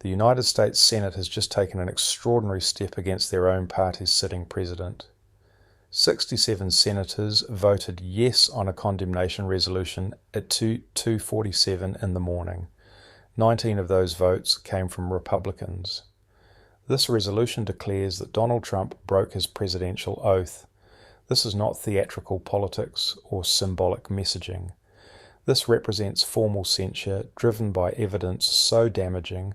The United States Senate has just taken an extraordinary step against their own party's sitting president. 67 senators voted yes on a condemnation resolution at 2:47 in the morning. 19 of those votes came from Republicans. This resolution declares that Donald Trump broke his presidential oath. This is not theatrical politics or symbolic messaging. This represents formal censure driven by evidence so damaging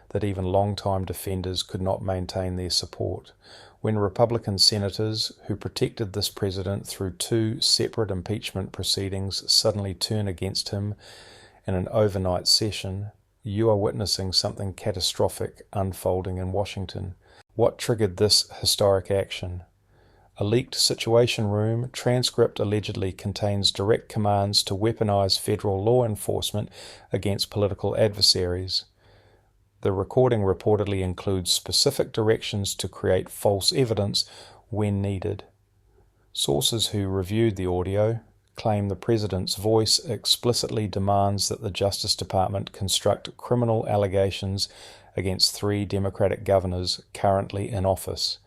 that even long-time defenders could not maintain their support. When Republican senators who protected this president through 2 separate impeachment proceedings suddenly turn against him in an overnight session, you are witnessing something catastrophic unfolding in Washington. What triggered this historic action? A leaked Situation Room transcript allegedly contains direct commands to weaponize federal law enforcement against political adversaries. The recording reportedly includes specific directions to create false evidence when needed. Sources who reviewed the audio claim the president's voice explicitly demands that the Justice Department construct criminal allegations against 3 Democratic governors currently in office.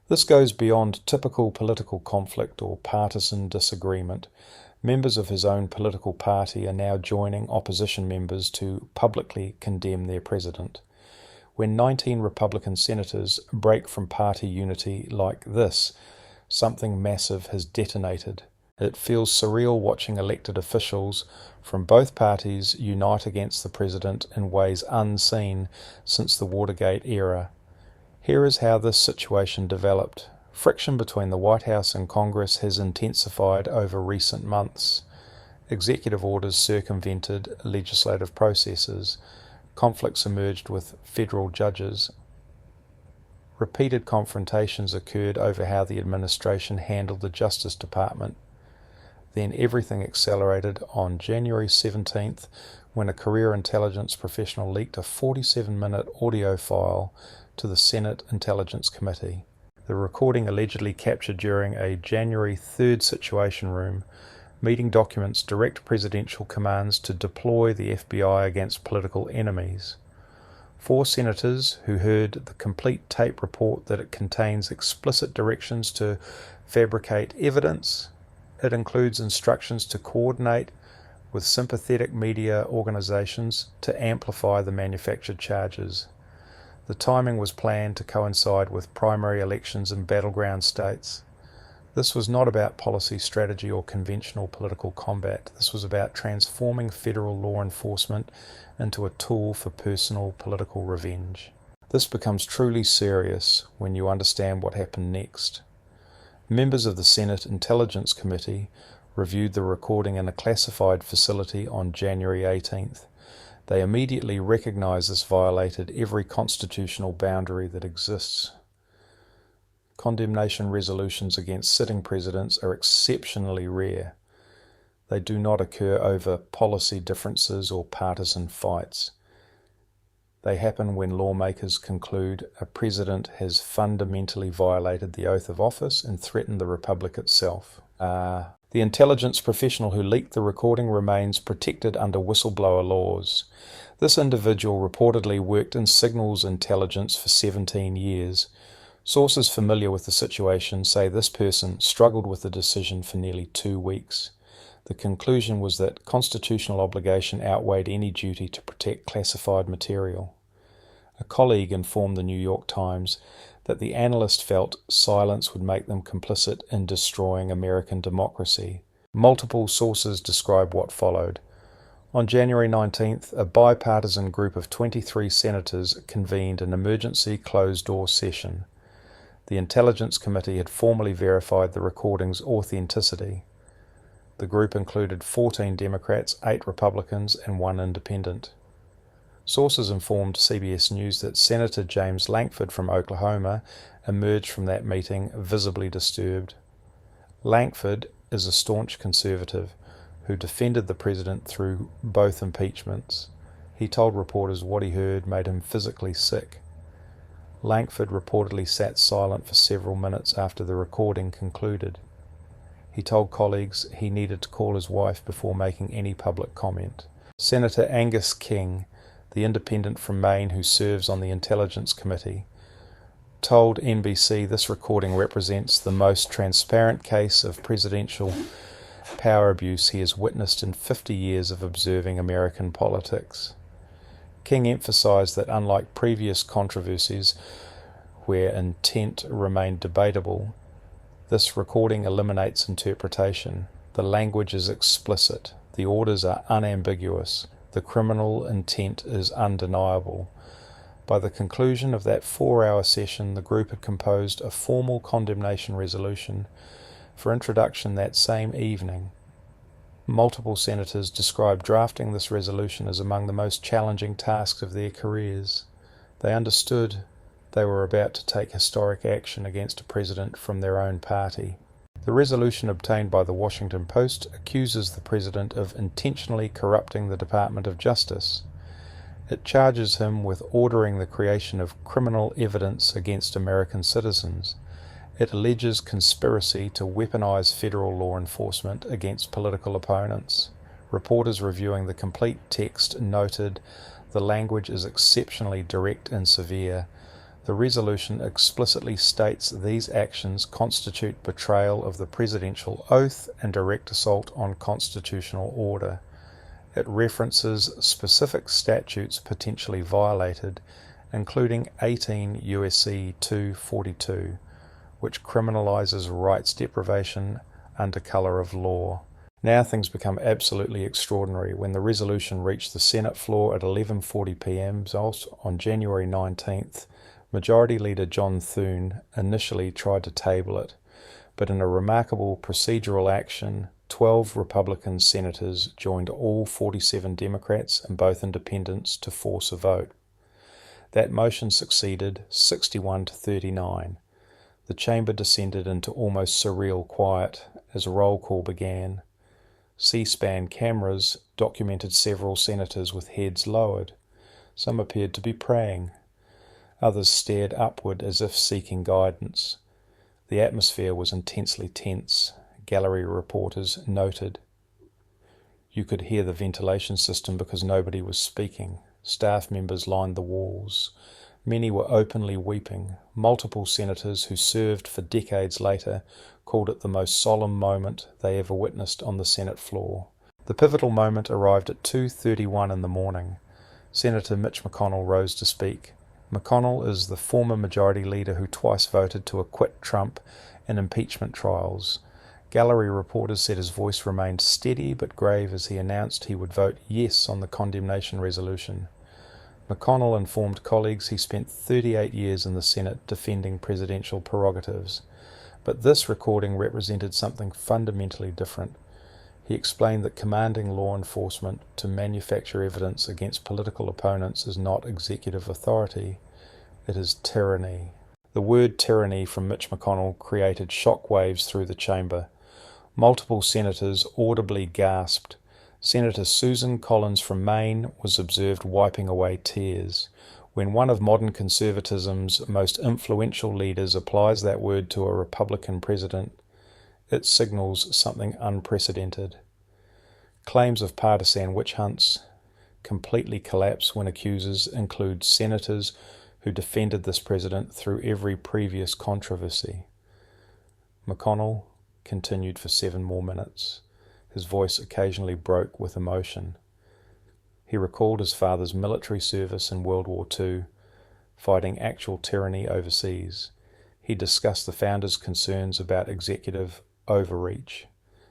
This goes beyond typical political conflict or partisan disagreement. Members of his own political party are now joining opposition members to publicly condemn their president. When 19 Republican senators break from party unity like this, something massive has detonated. It feels surreal watching elected officials from both parties unite against the president in ways unseen since the Watergate era. Here is how this situation developed. Friction between the White House and Congress has intensified over recent months. Executive orders circumvented legislative processes. Conflicts emerged with federal judges. Repeated confrontations occurred over how the administration handled the Justice Department. Then everything accelerated on January 17th when a career intelligence professional leaked a 47-minute audio file to the Senate Intelligence Committee. The recording allegedly captured during a January 3rd Situation Room meeting documents direct presidential commands to deploy the FBI against political enemies. 4 senators who heard the complete tape report that it contains explicit directions to fabricate evidence. It includes instructions to coordinate with sympathetic media organizations to amplify the manufactured charges. The timing was planned to coincide with primary elections in battleground states. This was not about policy strategy or conventional political combat. This was about transforming federal law enforcement into a tool for personal political revenge. This becomes truly serious when you understand what happened next. Members of the Senate Intelligence Committee reviewed the recording in a classified facility on January 18th. They immediately recognized this violated every constitutional boundary that exists. Condemnation resolutions against sitting presidents are exceptionally rare. They do not occur over policy differences or partisan fights. They happen when lawmakers conclude a president has fundamentally violated the oath of office and threatened the republic itself. The intelligence professional who leaked the recording remains protected under whistleblower laws. This individual reportedly worked in signals intelligence for 17 years. Sources familiar with the situation say this person struggled with the decision for nearly 2 weeks. The conclusion was that constitutional obligation outweighed any duty to protect classified material. A colleague informed the New York Times that the analyst felt silence would make them complicit in destroying American democracy. Multiple sources describe what followed. On January 19th, a bipartisan group of 23 senators convened an emergency closed-door session. The Intelligence Committee had formally verified the recording's authenticity. The group included 14 Democrats, 8 Republicans, and 1 independent. Sources informed CBS News that Senator James Lankford from Oklahoma emerged from that meeting visibly disturbed. Lankford is a staunch conservative who defended the president through both impeachments. He told reporters what he heard made him physically sick. Lankford reportedly sat silent for several minutes after the recording concluded. He told colleagues he needed to call his wife before making any public comment. Senator Angus King, the independent from Maine who serves on the Intelligence Committee, told NBC this recording represents the most transparent case of presidential power abuse he has witnessed in 50 years of observing American politics. King emphasized that unlike previous controversies where intent remained debatable, this recording eliminates interpretation. The language is explicit, the orders are unambiguous, the criminal intent is undeniable. By the conclusion of that 4-hour session, the group had composed a formal condemnation resolution for introduction that same evening. Multiple senators described drafting this resolution as among the most challenging tasks of their careers. They understood they were about to take historic action against a president from their own party. The resolution obtained by the Washington Post accuses the president of intentionally corrupting the Department of Justice. It charges him with ordering the creation of criminal evidence against American citizens. It alleges conspiracy to weaponize federal law enforcement against political opponents. Reporters reviewing the complete text noted the language is exceptionally direct and severe. The resolution explicitly states these actions constitute betrayal of the presidential oath and direct assault on constitutional order. It references specific statutes potentially violated, including 18 U.S.C. 242, which criminalizes rights deprivation under color of law. Now things become absolutely extraordinary. When the resolution reached the Senate floor at 11:40 p.m. on January 19th, Majority Leader John Thune initially tried to table it, but in a remarkable procedural action, 12 Republican senators joined all 47 Democrats and both independents to force a vote. That motion succeeded 61 to 39. The chamber descended into almost surreal quiet as a roll call began. C-SPAN cameras documented several senators with heads lowered. Some appeared to be praying. Others stared upward as if seeking guidance. The atmosphere was intensely tense, gallery reporters noted. You could hear the ventilation system because nobody was speaking. Staff members lined the walls. Many were openly weeping. Multiple senators who served for decades later called it the most solemn moment they ever witnessed on the Senate floor. The pivotal moment arrived at 2:31 in the morning. Senator Mitch McConnell rose to speak. McConnell is the former majority leader who twice voted to acquit Trump in impeachment trials. Gallery reporters said his voice remained steady but grave as he announced he would vote yes on the condemnation resolution. McConnell informed colleagues he spent 38 years in the Senate defending presidential prerogatives, but this recording represented something fundamentally different. He explained that commanding law enforcement to manufacture evidence against political opponents is not executive authority, it is tyranny. The word tyranny from Mitch McConnell created shockwaves through the chamber. Multiple senators audibly gasped. Senator Susan Collins from Maine was observed wiping away tears. When one of modern conservatism's most influential leaders applies that word to a Republican president, it signals something unprecedented. Claims of partisan witch hunts completely collapse when accusers include senators who defended this president through every previous controversy. McConnell continued for 7 more minutes. His voice occasionally broke with emotion. He recalled his father's military service in World War II, fighting actual tyranny overseas. He discussed the founders' concerns about executive overreach.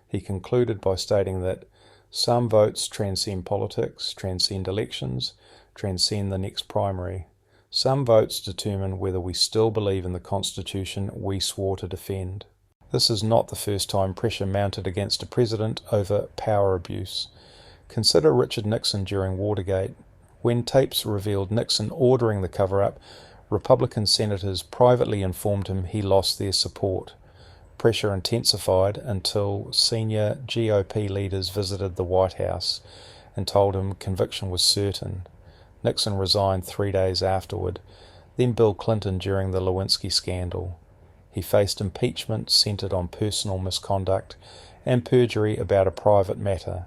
He concluded by stating that some votes transcend politics, transcend elections, transcend the next primary. Some votes determine whether we still believe in the Constitution we swore to defend. This is not the first time pressure mounted against a president over power abuse. Consider Richard Nixon during Watergate. When tapes revealed Nixon ordering the cover-up, Republican senators privately informed him he lost their support. Pressure intensified until senior GOP leaders visited the White House and told him conviction was certain. Nixon resigned 3 days afterward, then Bill Clinton during the Lewinsky scandal. He faced impeachment centered on personal misconduct and perjury about a private matter.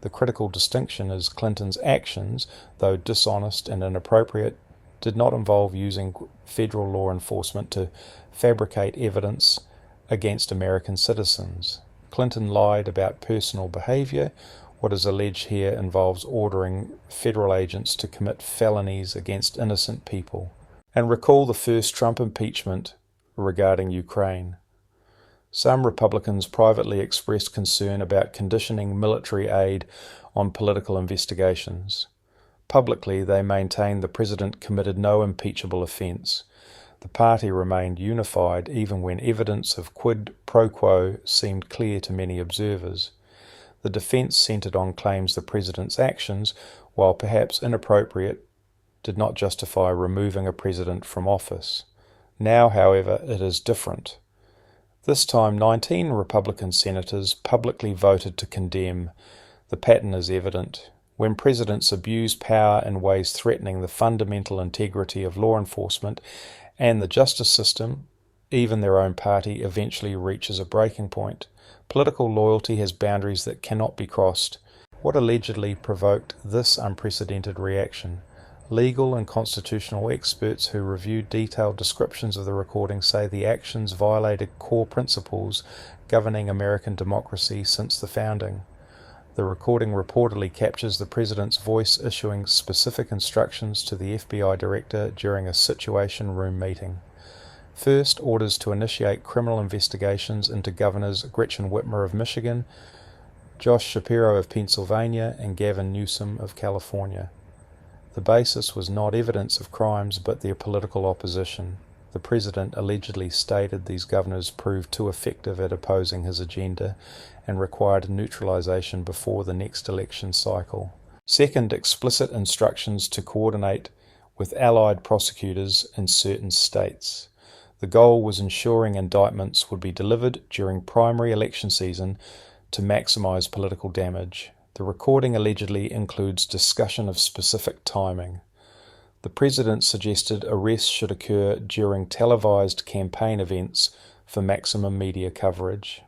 The critical distinction is Clinton's actions, though dishonest and inappropriate, did not involve using federal law enforcement to fabricate evidence against American citizens. Clinton lied about personal behavior. What is alleged here involves ordering federal agents to commit felonies against innocent people. And recall the first Trump impeachment regarding Ukraine. Some Republicans privately expressed concern about conditioning military aid on political investigations. Publicly, they maintained the president committed no impeachable offence. The party remained unified even when evidence of quid pro quo seemed clear to many observers. The defence centred on claims the president's actions, while perhaps inappropriate, did not justify removing a president from office. Now, however, it is different. This time, 19 Republican senators publicly voted to condemn. The pattern is evident. When presidents abuse power in ways threatening the fundamental integrity of law enforcement and the justice system, even their own party eventually reaches a breaking point. Political loyalty has boundaries that cannot be crossed. What allegedly provoked this unprecedented reaction? Legal and constitutional experts who reviewed detailed descriptions of the recording say the actions violated core principles governing American democracy since the founding. The recording reportedly captures the president's voice issuing specific instructions to the FBI director during a Situation Room meeting. First, orders to initiate criminal investigations into Governors Gretchen Whitmer of Michigan, Josh Shapiro of Pennsylvania, and Gavin Newsom of California. The basis was not evidence of crimes but their political opposition. The president allegedly stated these governors proved too effective at opposing his agenda and required neutralization before the next election cycle. Second, explicit instructions to coordinate with allied prosecutors in certain states. The goal was ensuring indictments would be delivered during primary election season to maximize political damage. The recording allegedly includes discussion of specific timing. The president suggested arrests should occur during televised campaign events for maximum media coverage.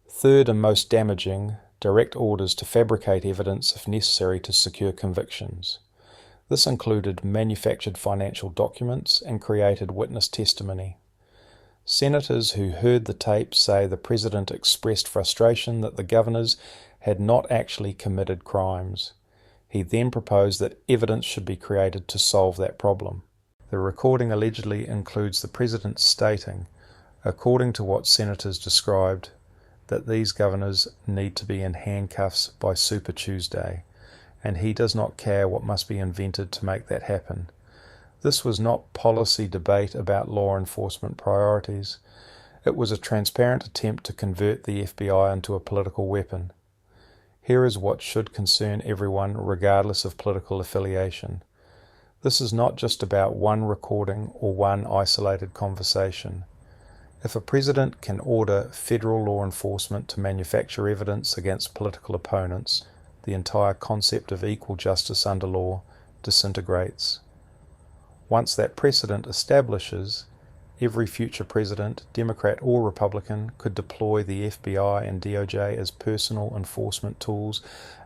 Third and most damaging, direct orders to fabricate evidence if necessary to secure convictions. This included manufactured financial documents and created witness testimony. Senators who heard the tape say the president expressed frustration that the governors had not actually committed crimes. He then proposed that evidence should be created to solve that problem. The recording allegedly includes the president stating, according to what senators described, that these governors need to be in handcuffs by Super Tuesday, and he does not care what must be invented to make that happen. This was not policy debate about law enforcement priorities. It was a transparent attempt to convert the FBI into a political weapon. Here is what should concern everyone regardless of political affiliation. This is not just about one recording or one isolated conversation. If a president can order federal law enforcement to manufacture evidence against political opponents, the entire concept of equal justice under law disintegrates. Once that precedent establishes, every future president, Democrat or Republican, could deploy the FBI and DOJ as personal enforcement tools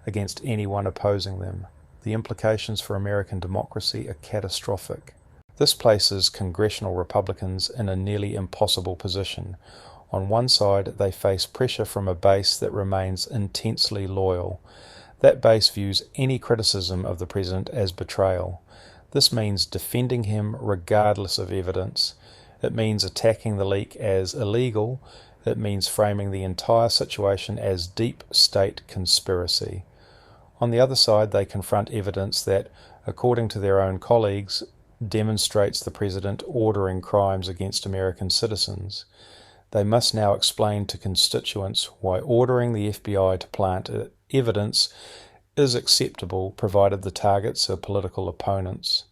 against anyone opposing them. The implications for American democracy are catastrophic. This places congressional Republicans in a nearly impossible position. On one side, they face pressure from a base that remains intensely loyal. That base views any criticism of the president as betrayal. This means defending him regardless of evidence. It means attacking the leak as illegal. It means framing the entire situation as deep state conspiracy. On the other side, they confront evidence that, according to their own colleagues, demonstrates the president ordering crimes against American citizens. They must now explain to constituents why ordering the FBI to plant evidence is acceptable provided the targets are political opponents.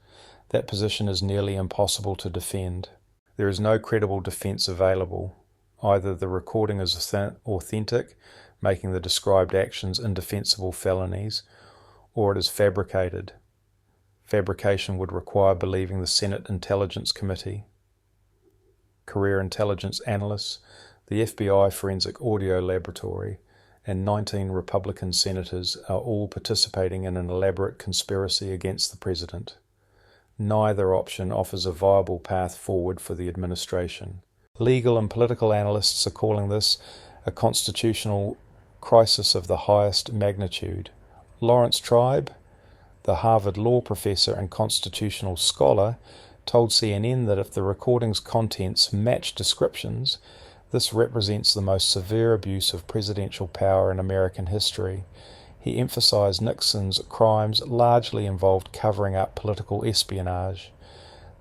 That position is nearly impossible to defend. There is no credible defense available. Either the recording is authentic, making the described actions indefensible felonies, or it is fabricated. Fabrication would require believing the Senate Intelligence Committee, career intelligence analysts, the FBI Forensic Audio Laboratory, and 19 Republican senators are all participating in an elaborate conspiracy against the president. Neither option offers a viable path forward for the administration. Legal and political analysts are calling this a constitutional crisis of the highest magnitude. Lawrence Tribe, the Harvard law professor and constitutional scholar, told CNN that if the recording's contents match descriptions, this represents the most severe abuse of presidential power in American history. He emphasized Nixon's crimes largely involved covering up political espionage.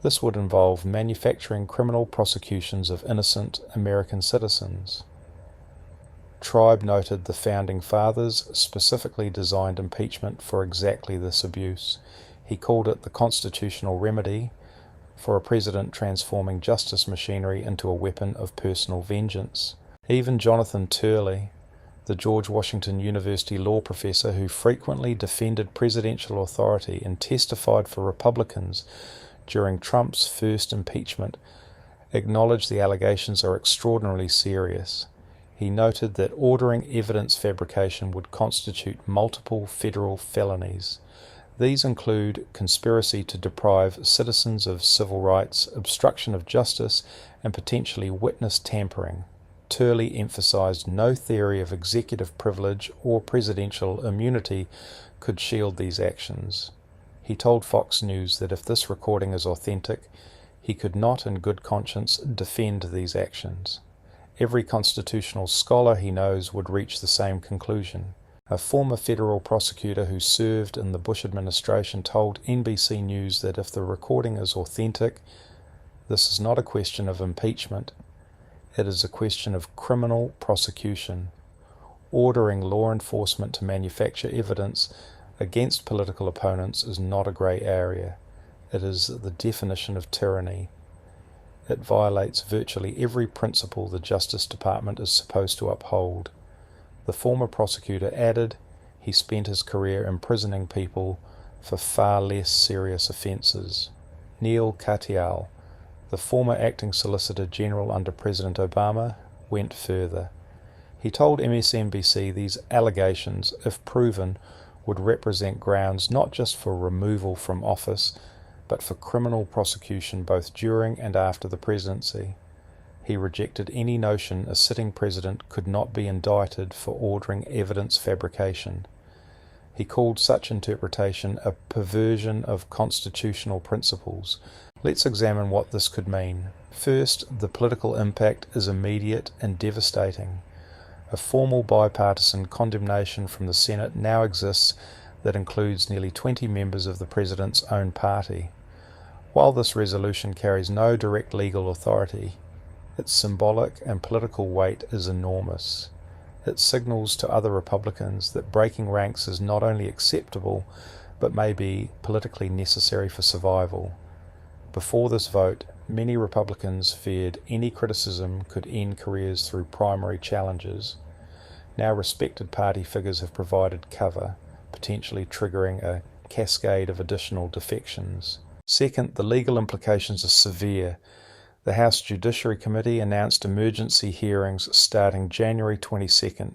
This would involve manufacturing criminal prosecutions of innocent American citizens. Tribe noted the Founding Fathers specifically designed impeachment for exactly this abuse. He called it the constitutional remedy for a president transforming justice machinery into a weapon of personal vengeance. Even Jonathan Turley, the George Washington University law professor who frequently defended presidential authority and testified for Republicans during Trump's first impeachment, acknowledged the allegations are extraordinarily serious. He noted that ordering evidence fabrication would constitute multiple federal felonies. These include conspiracy to deprive citizens of civil rights, obstruction of justice, and potentially witness tampering. Turley emphasized no theory of executive privilege or presidential immunity could shield these actions. He told Fox News that if this recording is authentic, he could not in good conscience defend these actions. Every constitutional scholar he knows would reach the same conclusion. A former federal prosecutor who served in the Bush administration told NBC News that if the recording is authentic, this is not a question of impeachment, it is a question of criminal prosecution. Ordering law enforcement to manufacture evidence against political opponents is not a grey area. It is the definition of tyranny. It violates virtually every principle the Justice Department is supposed to uphold. The former prosecutor added he spent his career imprisoning people for far less serious offences. Neil Katyal, the former acting Solicitor General under President Obama, went further. He told MSNBC these allegations, if proven, would represent grounds not just for removal from office, but for criminal prosecution both during and after the presidency. He rejected any notion a sitting president could not be indicted for ordering evidence fabrication. He called such interpretation a perversion of constitutional principles. Let's examine what this could mean. First, the political impact is immediate and devastating. A formal bipartisan condemnation from the Senate now exists that includes nearly 20 members of the president's own party. While this resolution carries no direct legal authority, its symbolic and political weight is enormous. It signals to other Republicans that breaking ranks is not only acceptable, but may be politically necessary for survival. Before this vote, many Republicans feared any criticism could end careers through primary challenges. Now respected party figures have provided cover, potentially triggering a cascade of additional defections. Second, the legal implications are severe. The House Judiciary Committee announced emergency hearings starting January 22nd.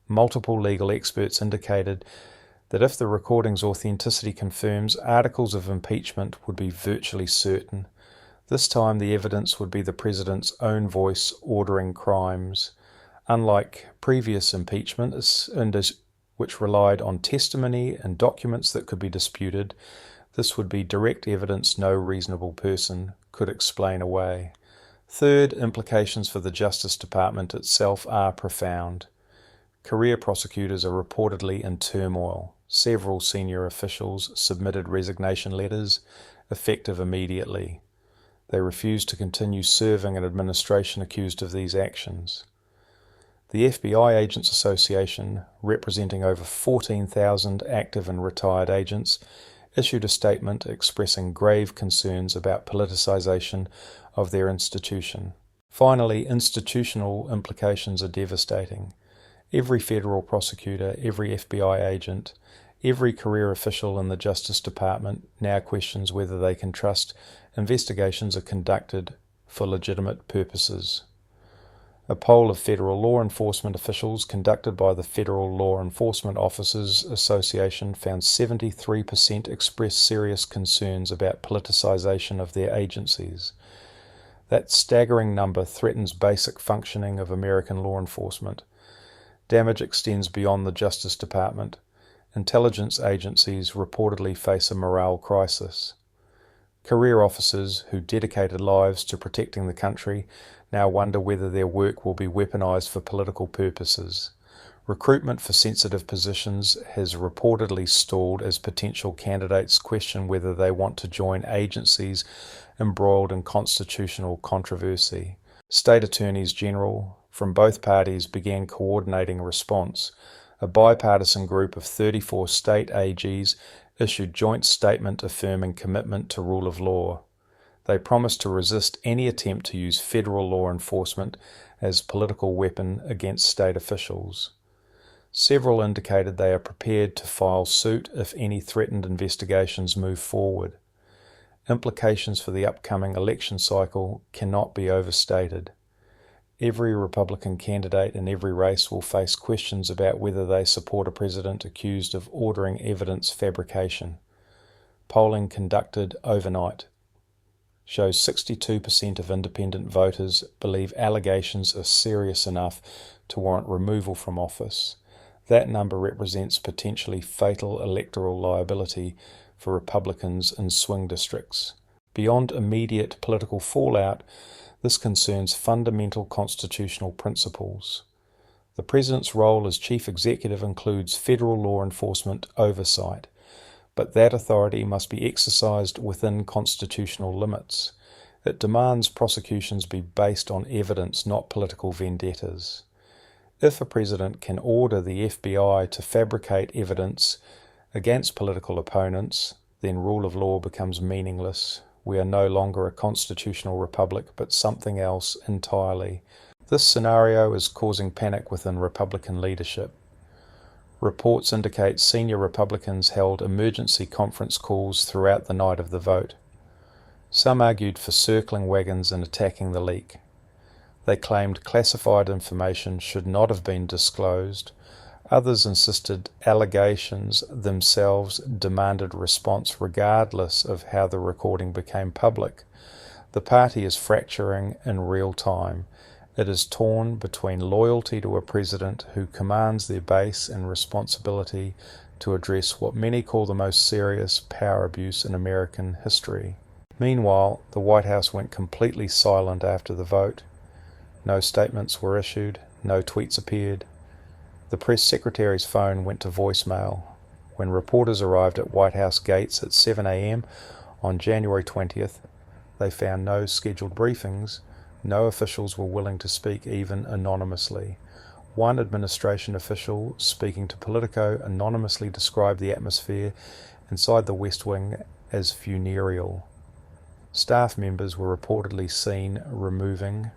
Multiple legal experts indicated that if the recording's authenticity confirms, articles of impeachment would be virtually certain. This time the evidence would be the president's own voice ordering crimes. Unlike previous impeachments, which relied on testimony and documents that could be disputed, this would be direct evidence no reasonable person could explain away. Third, implications for the Justice Department itself are profound. Career prosecutors are reportedly in turmoil. Several senior officials submitted resignation letters, effective immediately. They refused to continue serving an administration accused of these actions. The FBI Agents Association, representing over 14,000 active and retired agents, issued a statement expressing grave concerns about politicization of their institution. Finally, institutional implications are devastating. Every federal prosecutor, every FBI agent, every career official in the Justice Department now questions whether they can trust investigations are conducted for legitimate purposes. A poll of federal law enforcement officials conducted by the Federal Law Enforcement Officers Association found 73% expressed serious concerns about politicization of their agencies. That staggering number threatens basic functioning of American law enforcement. Damage extends beyond the Justice Department. Intelligence agencies reportedly face a morale crisis. Career officers who dedicated lives to protecting the country now wonder whether their work will be weaponized for political purposes. Recruitment for sensitive positions has reportedly stalled as potential candidates question whether they want to join agencies embroiled in constitutional controversy. State attorneys general from both parties began coordinating response. A bipartisan group of 34 state AGs issued joint statement affirming commitment to rule of law. They promised to resist any attempt to use federal law enforcement as political weapon against state officials. Several indicated they are prepared to file suit if any threatened investigations move forward. Implications for the upcoming election cycle cannot be overstated. Every Republican candidate in every race will face questions about whether they support a president accused of ordering evidence fabrication. Polling conducted overnight shows 62% of independent voters believe allegations are serious enough to warrant removal from office. That number represents potentially fatal electoral liability for Republicans in swing districts. Beyond immediate political fallout, this concerns fundamental constitutional principles. The President's role as Chief Executive includes federal law enforcement oversight, but that authority must be exercised within constitutional limits. It demands prosecutions be based on evidence, not political vendettas. If a president can order the FBI to fabricate evidence against political opponents, then rule of law becomes meaningless. We are no longer a constitutional republic, but something else entirely. This scenario is causing panic within Republican leadership. Reports indicate senior Republicans held emergency conference calls throughout the night of the vote. Some argued for circling wagons and attacking the leak. They claimed classified information should not have been disclosed. Others insisted allegations themselves demanded response regardless of how the recording became public. The party is fracturing in real time. It is torn between loyalty to a president who commands their base and responsibility to address what many call the most serious power abuse in American history. Meanwhile, the White House went completely silent after the vote. No statements were issued, no tweets appeared. The press secretary's phone went to voicemail. When reporters arrived at White House gates at 7 a.m. on January 20th, they found no scheduled briefings. No officials were willing to speak even anonymously. One administration official, speaking to Politico, anonymously described the atmosphere inside the West Wing as funereal. Staff members were reportedly seen removing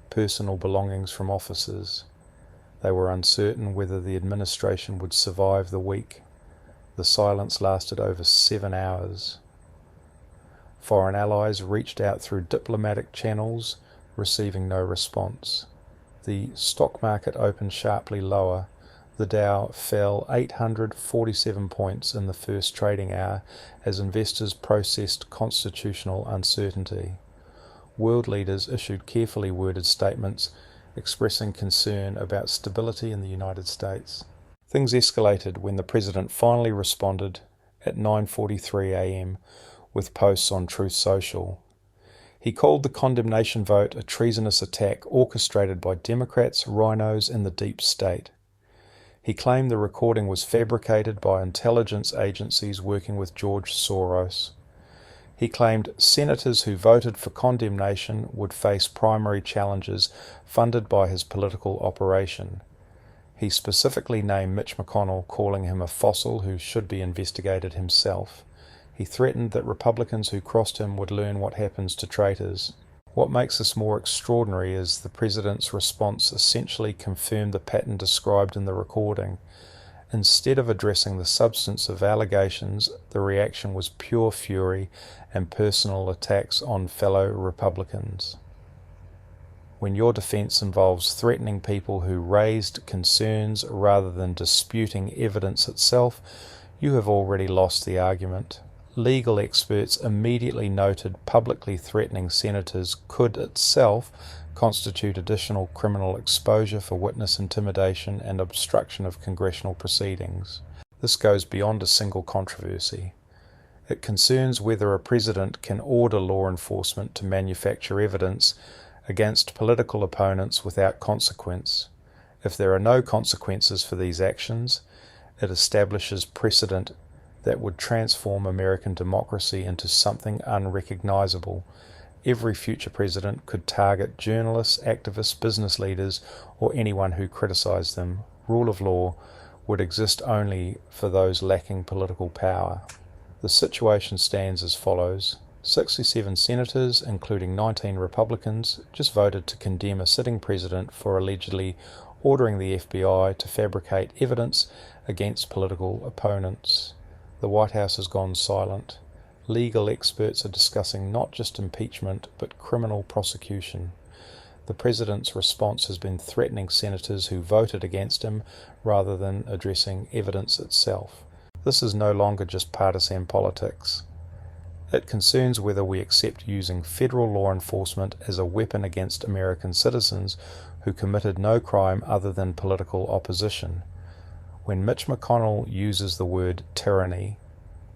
personal belongings from offices. They were uncertain whether the administration would survive the week. The silence lasted over 7 hours. Foreign allies reached out through diplomatic channels, receiving no response. The stock market opened sharply lower. The Dow fell 847 points in the first trading hour as investors processed constitutional uncertainty. World leaders issued carefully worded statements expressing concern about stability in the United States. Things escalated when the president finally responded at 9:43 a.m. with posts on Truth Social. He called the condemnation vote a treasonous attack orchestrated by Democrats, rhinos, and the deep state. He claimed the recording was fabricated by intelligence agencies working with George Soros. He claimed senators who voted for condemnation would face primary challenges funded by his political operation. He specifically named Mitch McConnell, calling him a fossil who should be investigated himself. He threatened that Republicans who crossed him would learn what happens to traitors. What makes this more extraordinary is the president's response essentially confirmed the pattern described in the recording. Instead of addressing the substance of allegations, the reaction was pure fury and personal attacks on fellow Republicans. When your defense involves threatening people who raised concerns rather than disputing evidence itself, you have already lost the argument. Legal experts immediately noted publicly threatening senators could itself constitute additional criminal exposure for witness intimidation and obstruction of congressional proceedings. This goes beyond a single controversy. It concerns whether a president can order law enforcement to manufacture evidence against political opponents without consequence. If there are no consequences for these actions, it establishes precedent that would transform American democracy into something unrecognizable. Every future president could target journalists, activists, business leaders, or anyone who criticized them. Rule of law would exist only for those lacking political power. The situation stands as follows. 67 senators, including 19 Republicans, just voted to condemn a sitting president for allegedly ordering the FBI to fabricate evidence against political opponents. The White House has gone silent. Legal experts are discussing not just impeachment, but criminal prosecution. The president's response has been threatening senators who voted against him rather than addressing evidence itself. This is no longer just partisan politics. It concerns whether we accept using federal law enforcement as a weapon against American citizens who committed no crime other than political opposition. When Mitch McConnell uses the word tyranny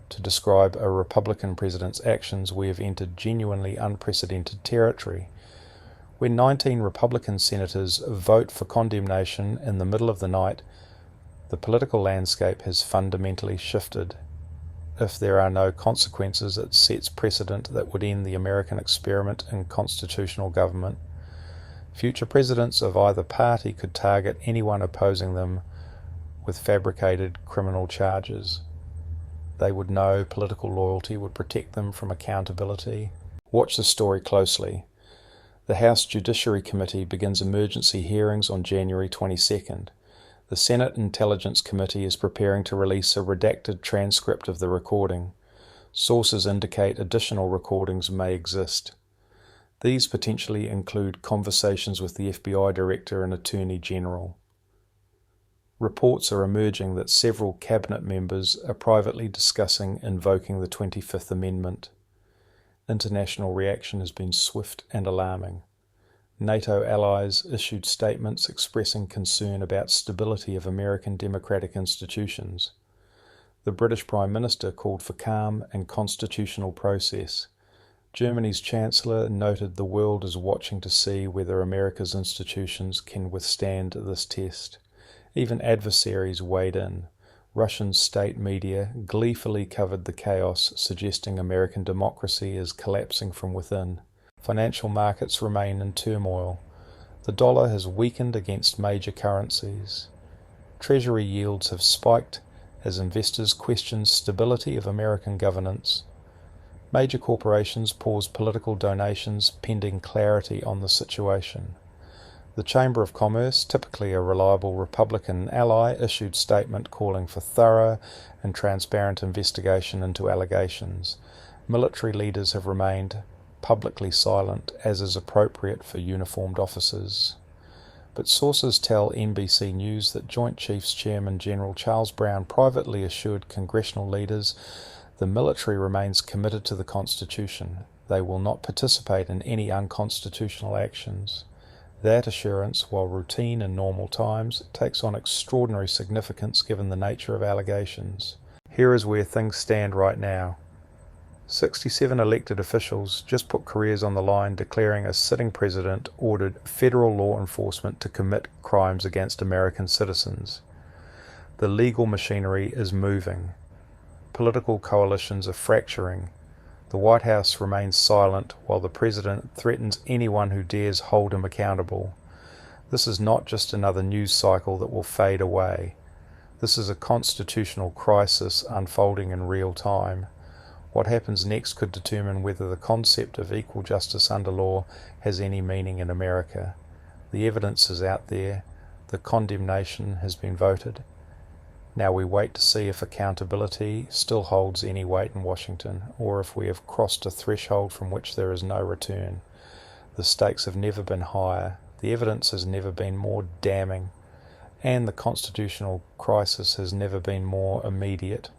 to describe a Republican president's actions, we have entered genuinely unprecedented territory. When 19 Republican senators vote for condemnation in the middle of the night, the political landscape has fundamentally shifted. If there are no consequences, it sets precedent that would end the American experiment in constitutional government. Future presidents of either party could target anyone opposing them with fabricated criminal charges. They would know political loyalty would protect them from accountability. Watch the story closely. The House Judiciary Committee begins emergency hearings on January 22nd. The Senate Intelligence Committee is preparing to release a redacted transcript of the recording. Sources indicate additional recordings may exist. These potentially include conversations with the FBI Director and Attorney General. Reports are emerging that several cabinet members are privately discussing invoking the 25th Amendment. International reaction has been swift and alarming. NATO allies issued statements expressing concern about stability of American democratic institutions. The British Prime Minister called for calm and constitutional process. Germany's Chancellor noted the world is watching to see whether America's institutions can withstand this test. Even adversaries weighed in. Russian state media gleefully covered the chaos, suggesting American democracy is collapsing from within. Financial markets remain in turmoil. The dollar has weakened against major currencies. Treasury yields have spiked as investors question stability of American governance. Major corporations pause political donations pending clarity on the situation. The Chamber of Commerce, typically a reliable Republican ally, issued statement calling for thorough and transparent investigation into allegations. Military leaders have remained publicly silent, as is appropriate for uniformed officers. But sources tell NBC News that Joint Chiefs Chairman General Charles Brown privately assured congressional leaders the military remains committed to the Constitution. They will not participate in any unconstitutional actions. That assurance, while routine in normal times, takes on extraordinary significance given the nature of allegations. Here is where things stand right now. 67 elected officials just put careers on the line declaring a sitting president ordered federal law enforcement to commit crimes against American citizens. The legal machinery is moving. Political coalitions are fracturing. The White House remains silent while the president threatens anyone who dares hold him accountable. This is not just another news cycle that will fade away. This is a constitutional crisis unfolding in real time. What happens next could determine whether the concept of equal justice under law has any meaning in America. The evidence is out there. The condemnation has been voted. Now we wait to see if accountability still holds any weight in Washington, or if we have crossed a threshold from which there is no return. The stakes have never been higher, the evidence has never been more damning, and the constitutional crisis has never been more immediate.